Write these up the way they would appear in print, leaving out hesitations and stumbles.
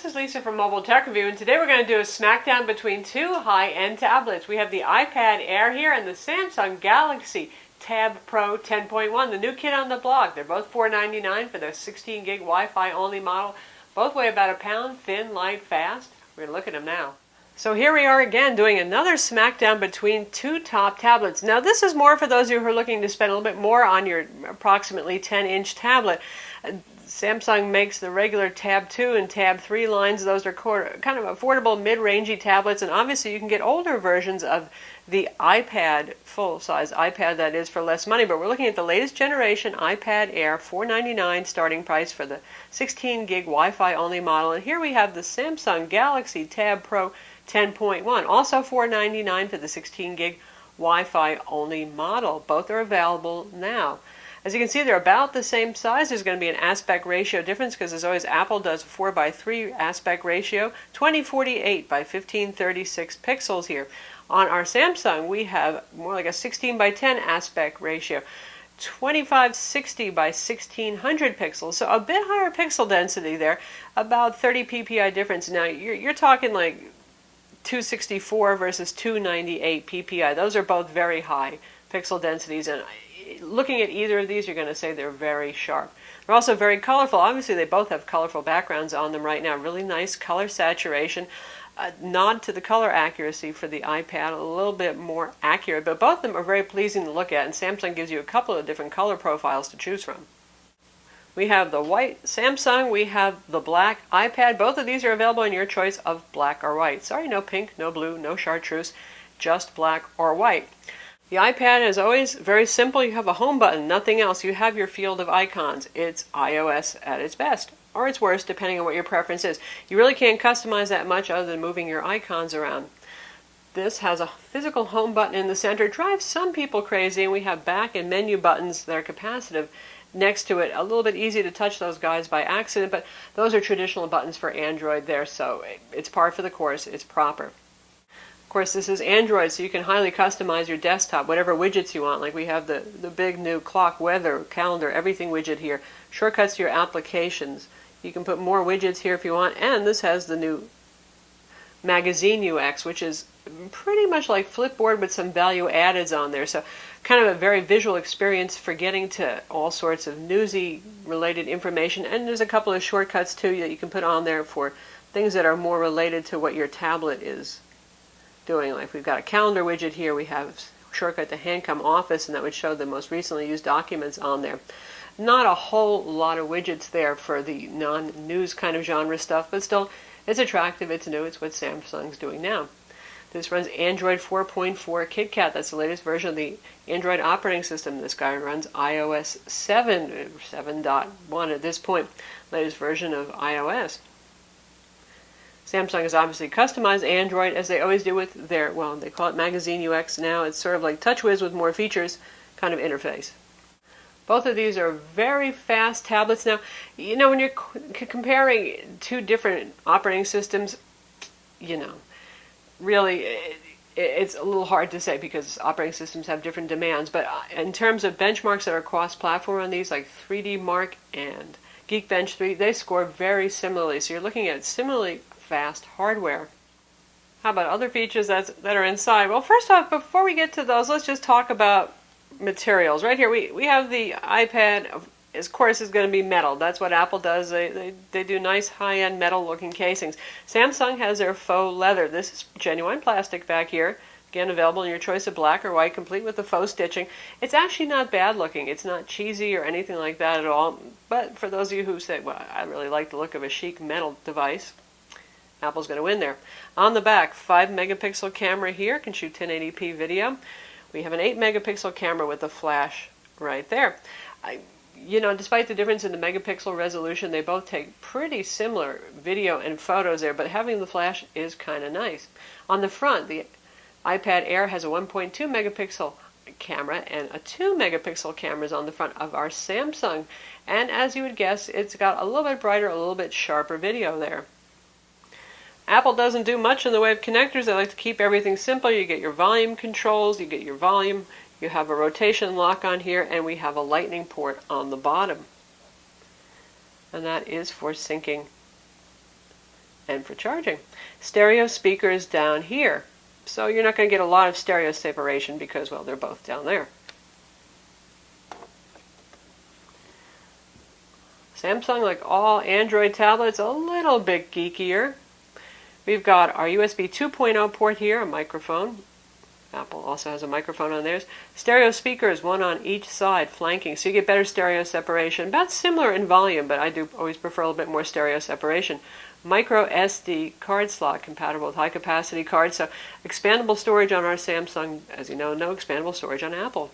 this is Lisa from Mobile Tech Review, and today we're going to do a smackdown between two high-end tablets. We have the iPad Air here and the Samsung Galaxy Tab Pro 10.1, the new kid on the block. They're both $499 for their 16 gig Wi-Fi only model. Both weigh about a pound, thin, light, fast. We're going to look at them now. So here we are again doing another smackdown between two top tablets. Now this is more for those of you who are looking to spend a little bit more on your approximately 10-inch tablet. Samsung makes the regular Tab 2 and Tab 3 lines. Those are kind of affordable mid-rangey tablets, and obviously you can get older versions of the iPad, full-size iPad that is, for less money. But we're looking at the latest generation iPad Air, $499 starting price for the 16 gig Wi-Fi only model. And here we have the Samsung Galaxy Tab Pro 10.1, also $499 for the 16 gig Wi-Fi only model. Both are available now. As you can see, they're about the same size. There's going to be an aspect ratio difference because, as always, Apple does a 4:3 aspect ratio, 2048 by 1536 pixels here. On our Samsung, we have more like a 16:10 aspect ratio, 2560 by 1600 pixels. So a bit higher pixel density there, about 30 ppi difference. Now, you're talking like 264 versus 298 ppi. Those are both very high pixel densities, and looking at either of these, you're going to say they're very sharp. They're also very colorful. Obviously, they both have colorful backgrounds on them right now. Really nice color saturation. A nod to the color accuracy for the iPad, a little bit more accurate, but both of them are very pleasing to look at, and Samsung gives you a couple of different color profiles to choose from. We have the white Samsung, we have the black iPad. Both of these are available in your choice of black or white. Sorry, no pink, no blue, no chartreuse, just black or white. The iPad is always very simple. You have a home button, nothing else. You have your field of icons. It's iOS at its best, or its worst, depending on what your preference is. You really can't customize that much other than moving your icons around. This has a physical home button in the center. It drives some people crazy, and we have back and menu buttons that are capacitive next to it. A little bit easy to touch those guys by accident, but those are traditional buttons for Android there, so it's par for the course. It's proper. Of course, this is Android, so you can highly customize your desktop, whatever widgets you want. Like we have the big new clock, weather, calendar, everything widget here. Shortcuts to your applications. You can put more widgets here if you want, and this has the new Magazine UX, which is pretty much like Flipboard with some value added on there. So kind of a very visual experience for getting to all sorts of newsy related information. And there's a couple of shortcuts too that you can put on there for things that are more related to what your tablet is doing. Like we've got a calendar widget here, we have a shortcut to Handcom Office, and that would show the most recently used documents on there. Not a whole lot of widgets there for the non-news kind of genre stuff, but still, it's attractive, it's new, it's what Samsung's doing now. This runs Android 4.4 KitKat. That's the latest version of the Android operating system. This guy runs iOS 7.1 at this point, latest version of iOS. Samsung has obviously customized Android, as they always do with their, well, they call it Magazine UX now. It's sort of like TouchWiz with more features kind of interface. Both of these are very fast tablets. Now, you know, when you're comparing two different operating systems, you know, really it's a little hard to say because operating systems have different demands. But in terms of benchmarks that are cross-platform on these, like 3D Mark and Geekbench 3, they score very similarly. So you're looking at similarly fast hardware. How about other features that are inside? Well, first off, before we get to those, let's just talk about materials. Right here, we have the iPad. Of course, is going to be metal. That's what Apple does. They do nice high-end metal-looking casings. Samsung has their faux leather. This is genuine plastic back here. Again, available in your choice of black or white, complete with the faux stitching. It's actually not bad looking. It's not cheesy or anything like that at all. But for those of you who say, well, I really like the look of a chic metal device, Apple's going to win there. On the back, 5-megapixel camera here, can shoot 1080p video. We have an 8-megapixel camera with a flash right there. You know, despite the difference in the megapixel resolution, they both take pretty similar video and photos there, but having the flash is kind of nice. On the front, the iPad Air has a 1.2 megapixel camera and a 2 megapixel cameras on the front of our Samsung. And as you would guess, it's got a little bit brighter, a little bit sharper video there. Apple doesn't do much in the way of connectors. They like to keep everything simple. You get your volume controls, you get your volume, you have a rotation lock on here, and we have a lightning port on the bottom. And that is for syncing and for charging. Stereo speakers down here. So you're not going to get a lot of stereo separation because, well, they're both down there. Samsung, like all Android tablets, a little bit geekier. We've got our USB 2.0 port here, a microphone. Apple also has a microphone on theirs. Stereo speakers, one on each side, flanking, so you get better stereo separation. About similar in volume, but I do always prefer a little bit more stereo separation. Micro SD card slot, compatible with high capacity cards, so expandable storage on our Samsung. As you know, no expandable storage on Apple.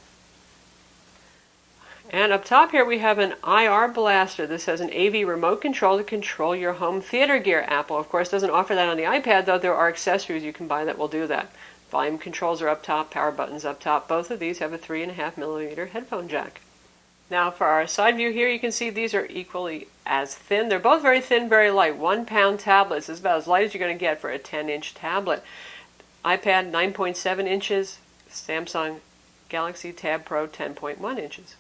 And up top here we have an IR blaster. This has an AV remote control to control your home theater gear. Apple, of course, doesn't offer that on the iPad, though there are accessories you can buy that will do that. Volume controls are up top, power buttons up top. Both of these have a 3.5mm headphone jack. Now for our side view here, you can see these are equally as thin. They're both very thin, very light. 1 pound tablets is about as light as you're going to get for a 10-inch tablet. iPad 9.7 inches, Samsung Galaxy Tab Pro 10.1 inches.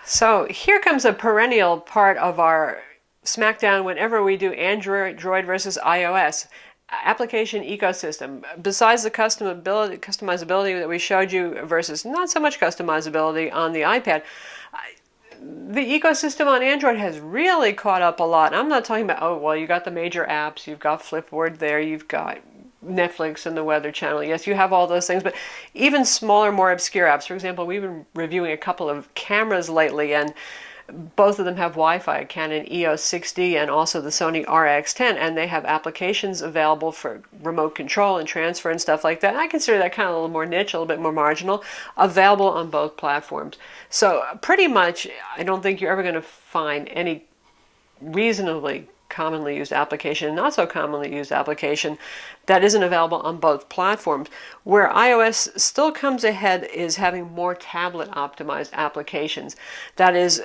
So here comes a perennial part of our Smackdown whenever we do Android versus iOS. Application ecosystem. Besides the customizability that we showed you versus not so much customizability on the iPad, the ecosystem on Android has really caught up a lot. I'm not talking about, oh, well, you got the major apps, you've got Flipboard there, you've got Netflix and the Weather Channel. Yes, you have all those things, but even smaller, more obscure apps. For example, we've been reviewing a couple of cameras lately, and both of them have Wi-Fi, Canon EOS 6D and also the Sony RX10, and they have applications available for remote control and transfer and stuff like that. I consider that kind of a little more niche, a little bit more marginal, available on both platforms. So pretty much, I don't think you're ever going to find any reasonably commonly used application and not so commonly used application that isn't available on both platforms. Where iOS still comes ahead is having more tablet optimized applications. That is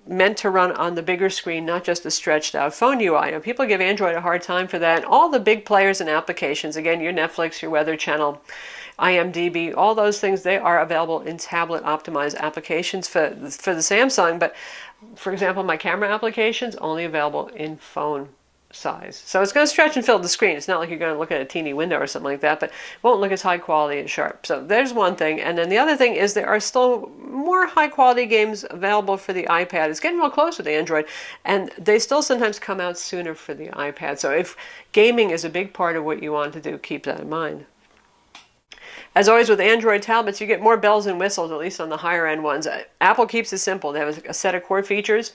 meant to run on the bigger screen, not just a stretched out phone UI. You know, people give Android a hard time for that. And all the big players and applications, again, your Netflix, your Weather Channel, IMDb, all those things, they are available in tablet optimized applications for the Samsung. But for example, my camera applications only available in phone size. So it's going to stretch and fill the screen. It's not like you're going to look at a teeny window or something like that, but it won't look as high quality and sharp. So there's one thing. And then the other thing is there are still more high quality games available for the iPad. It's getting real close with Android, and they still sometimes come out sooner for the iPad. So if gaming is a big part of what you want to do, keep that in mind. As always with Android tablets, you get more bells and whistles, at least on the higher end ones. Apple keeps it simple. They have a set of core features,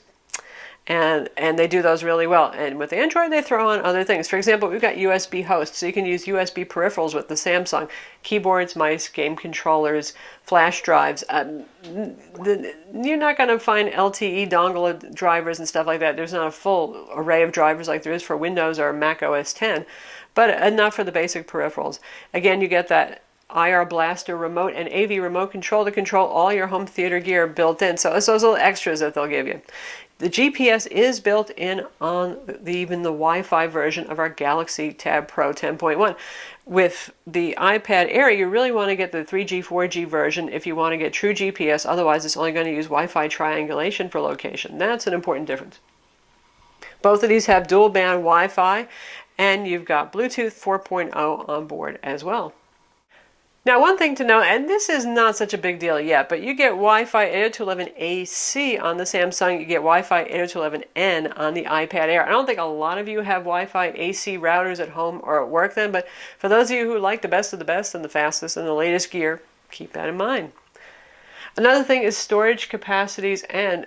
and they do those really well. And with Android, they throw on other things. For example, we've got USB hosts, so you can use USB peripherals with the Samsung. Keyboards, mice, game controllers, flash drives. You're not going to find LTE dongle drivers and stuff like that. There's not a full array of drivers like there is for Windows or Mac OS X, but enough for the basic peripherals. Again, you get that IR blaster remote and AV remote control to control all your home theater gear built in. So it's those little extras that they'll give you. The GPS is built in on even the Wi-Fi version of our Galaxy Tab Pro 10.1. With the iPad Air, you really want to get the 3G, 4G version if you want to get true GPS. Otherwise, it's only going to use Wi-Fi triangulation for location. That's an important difference. Both of these have dual band Wi-Fi, and you've got Bluetooth 4.0 on board as well. Now, one thing to know, and this is not such a big deal yet, but you get Wi-Fi 802.11ac on the Samsung, you get Wi-Fi 802.11n on the iPad Air. I don't think a lot of you have Wi-Fi AC routers at home or at work then, but for those of you who like the best of the best and the fastest and the latest gear, keep that in mind. Another thing is storage capacities and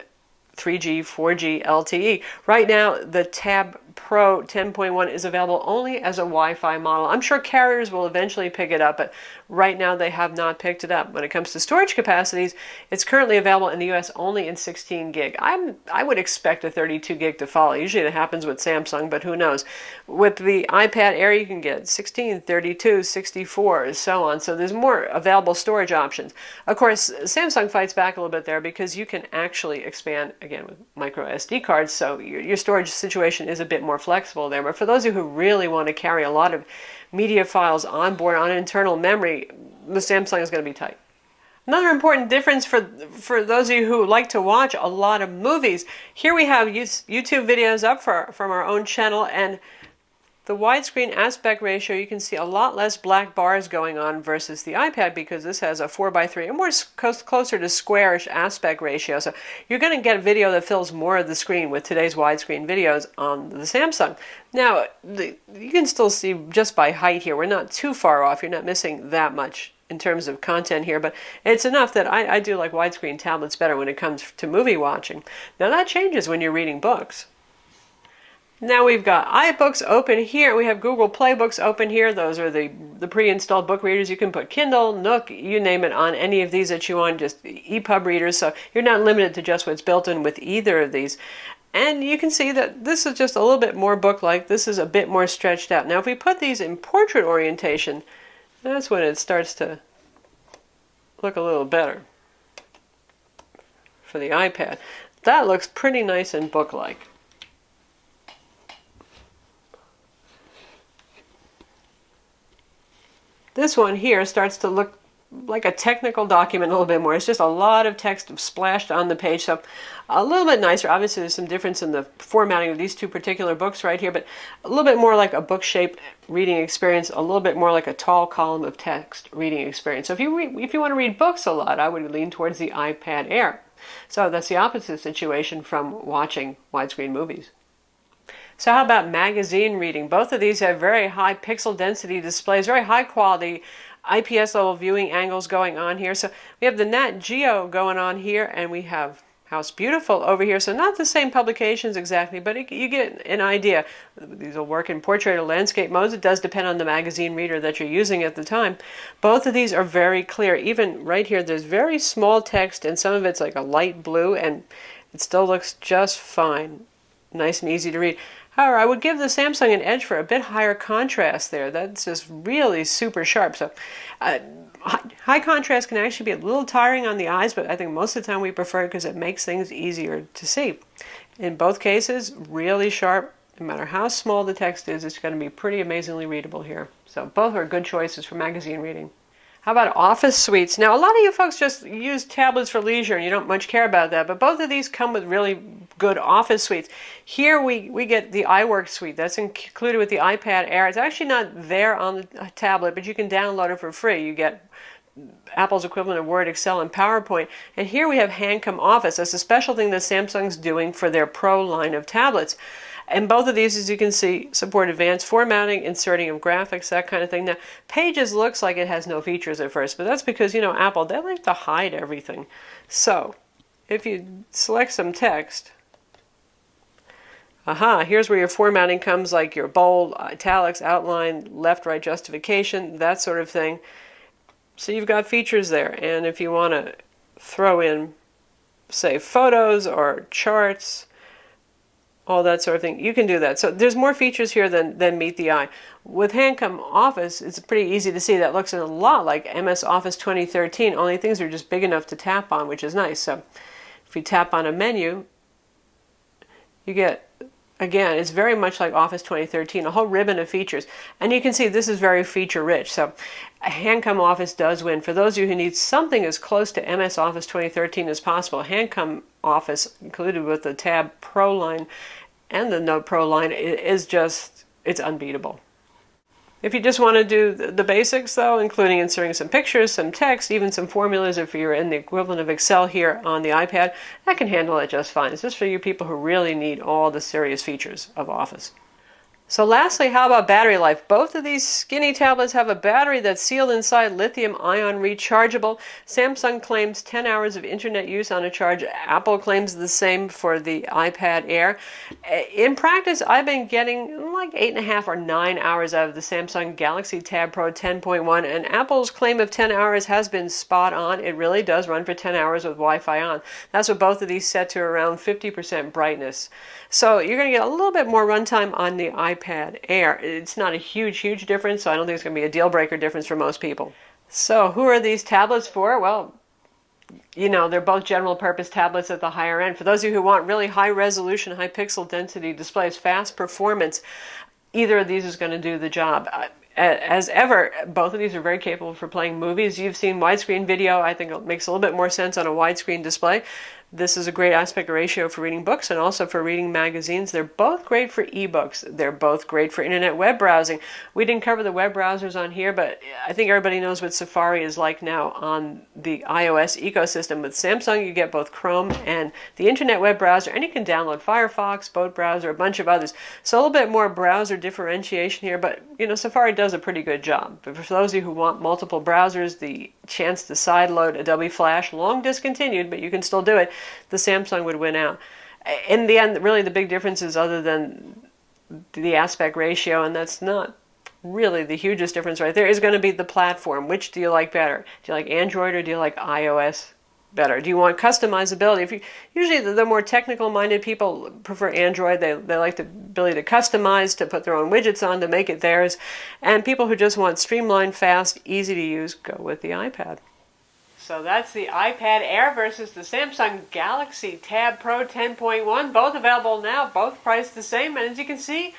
3G, 4G, LTE. Right now, the Tab Pro 10.1 is available only as a Wi-Fi model. I'm sure carriers will eventually pick it up, but right now they have not picked it up. When it comes to storage capacities, it's currently available in the US only in 16 gig. I would expect a 32 gig to follow. Usually that happens with Samsung, but who knows. With the iPad Air, you can get 16, 32, 64, and so on. So there's more available storage options. Of course, Samsung fights back a little bit there because you can actually expand, again, with micro SD cards, so your storage situation is a bit more flexible there. But for those of you who really want to carry a lot of media files on board on internal memory, the Samsung is going to be tight. Another important difference for those of you who like to watch a lot of movies, here we have YouTube videos up from our own channel, and the widescreen aspect ratio, you can see a lot less black bars going on versus the iPad, because this has a 4:3, a more closer to squarish aspect ratio. So you're going to get a video that fills more of the screen with today's widescreen videos on the Samsung. Now, you can still see just by height here, we're not too far off. You're not missing that much in terms of content here, but it's enough that I do like widescreen tablets better when it comes to movie watching. Now that changes when you're reading books. Now we've got iBooks open here. We have Google Play Books open here. Those are the pre-installed book readers. You can put Kindle, Nook, you name it, on any of these that you want, just EPUB readers. So you're not limited to just what's built in with either of these. And you can see that this is just a little bit more book-like. This is a bit more stretched out. Now if we put these in portrait orientation, that's when it starts to look a little better for the iPad. That looks pretty nice and book-like. This one here starts to look like a technical document a little bit more. It's just a lot of text splashed on the page, so a little bit nicer. Obviously there's some difference in the formatting of these two particular books right here, but a little bit more like a book-shaped reading experience, a little bit more like a tall column of text reading experience. So if you want to read books a lot, I would lean towards the iPad Air. So that's the opposite situation from watching widescreen movies. So how about magazine reading? Both of these have very high pixel density displays, very high quality IPS level viewing angles going on here. So we have the Nat Geo going on here, and we have House Beautiful over here. So not the same publications exactly, but you get an idea. These will work in portrait or landscape modes. It does depend on the magazine reader that you're using at the time. Both of these are very clear. Even right here, there's very small text, and some of it's like a light blue, and it still looks just fine. Nice and easy to read. However, I would give the Samsung an edge for a bit higher contrast there. That's just really super sharp. So high contrast can actually be a little tiring on the eyes, but I think most of the time we prefer it because it makes things easier to see. In both cases, really sharp. No matter how small the text is, it's going to be pretty amazingly readable here. So both are good choices for magazine reading. How about office suites? Now, a lot of you folks just use tablets for leisure and you don't much care about that, but both of these come with really good office suites. Here we get the iWork suite. That's included with the iPad Air. It's actually not there on the tablet, but you can download it for free. You get Apple's equivalent of Word, Excel, and PowerPoint. And here we have HandCome Office. That's a special thing that Samsung's doing for their Pro line of tablets. And both of these, as you can see, support advanced formatting, inserting of graphics, that kind of thing. Now, Pages looks like it has no features at first, but that's because, Apple, they like to hide everything. So, if you select some text, here's where your formatting comes, like your bold, italics, outline, left-right justification, that sort of thing. So you've got features there. And if you want to throw in, say, photos or charts, all that sort of thing, you can do that. So there's more features here than meet the eye. With HandCome Office, it's pretty easy to see. That looks a lot like MS Office 2013, only things are just big enough to tap on, which is nice. So if you tap on a menu, you get, again, it's very much like Office 2013, a whole ribbon of features. And you can see this is very feature rich. So HandCome Office does win. For those of you who need something as close to MS Office 2013 as possible, HandCome Office, included with the Tab Pro line and the Note Pro line, is just, it's unbeatable. If you just want to do the basics, though, including inserting some pictures, some text, even some formulas, if you're in the equivalent of Excel here on the iPad, that can handle it just fine. It's just for you people who really need all the serious features of Office. So lastly, how about battery life? Both of these skinny tablets have a battery that's sealed inside, lithium-ion rechargeable. Samsung claims 10 hours of internet use on a charge. Apple claims the same for the iPad Air. In practice, I've been getting like 8.5 or 9 hours out of the Samsung Galaxy Tab Pro 10.1, and Apple's claim of 10 hours has been spot on. It really does run for 10 hours with Wi-Fi on. That's what both of these set to around 50% brightness. So you're going to get a little bit more runtime on the iPad Air. It's not a huge difference, so I don't think it's going to be a deal breaker difference for most people. So who are these tablets for? Well, they're both general purpose tablets at the higher end. For those of you who want really high resolution, high pixel density displays, fast performance, either of these is going to do the job. As ever, both of these are very capable for playing movies. You've seen widescreen video. I think it makes a little bit more sense on a widescreen display. This is a great aspect ratio for reading books and also for reading magazines. They're both great for ebooks. They're both great for internet web browsing. We didn't cover the web browsers on here, but I think everybody knows what Safari is like now on the iOS ecosystem. With Samsung, you get both Chrome and the internet web browser, and you can download Firefox, Boat Browser, a bunch of others. So a little bit more browser differentiation here, but Safari does a pretty good job. But for those of you who want multiple browsers, the chance to sideload Adobe Flash, long discontinued, but you can still do it, the Samsung would win out. In the end, really the big difference is, other than the aspect ratio, and that's not really the hugest difference right there, is going to be the platform. Which do you like better? Do you like Android or do you like iOS better? Do you want customizability? Usually the more technical minded people prefer Android. They like the ability to customize, to put their own widgets on, to make it theirs. And people who just want streamlined, fast, easy to use, go with the iPad. So that's the iPad Air versus the Samsung Galaxy Tab Pro 10.1. Both available now, both priced the same. And as you can see,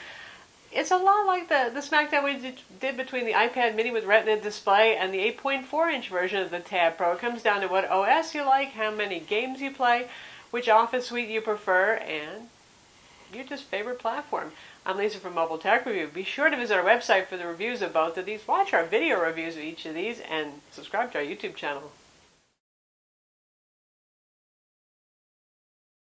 it's a lot like the Smackdown we did between the iPad mini with Retina display and the 8.4-inch version of the Tab Pro. It comes down to what OS you like, how many games you play, which Office suite you prefer, and your just favorite platform. I'm Lisa from Mobile Tech Review. Be sure to visit our website for the reviews of both of these. Watch our video reviews of each of these and subscribe to our YouTube channel.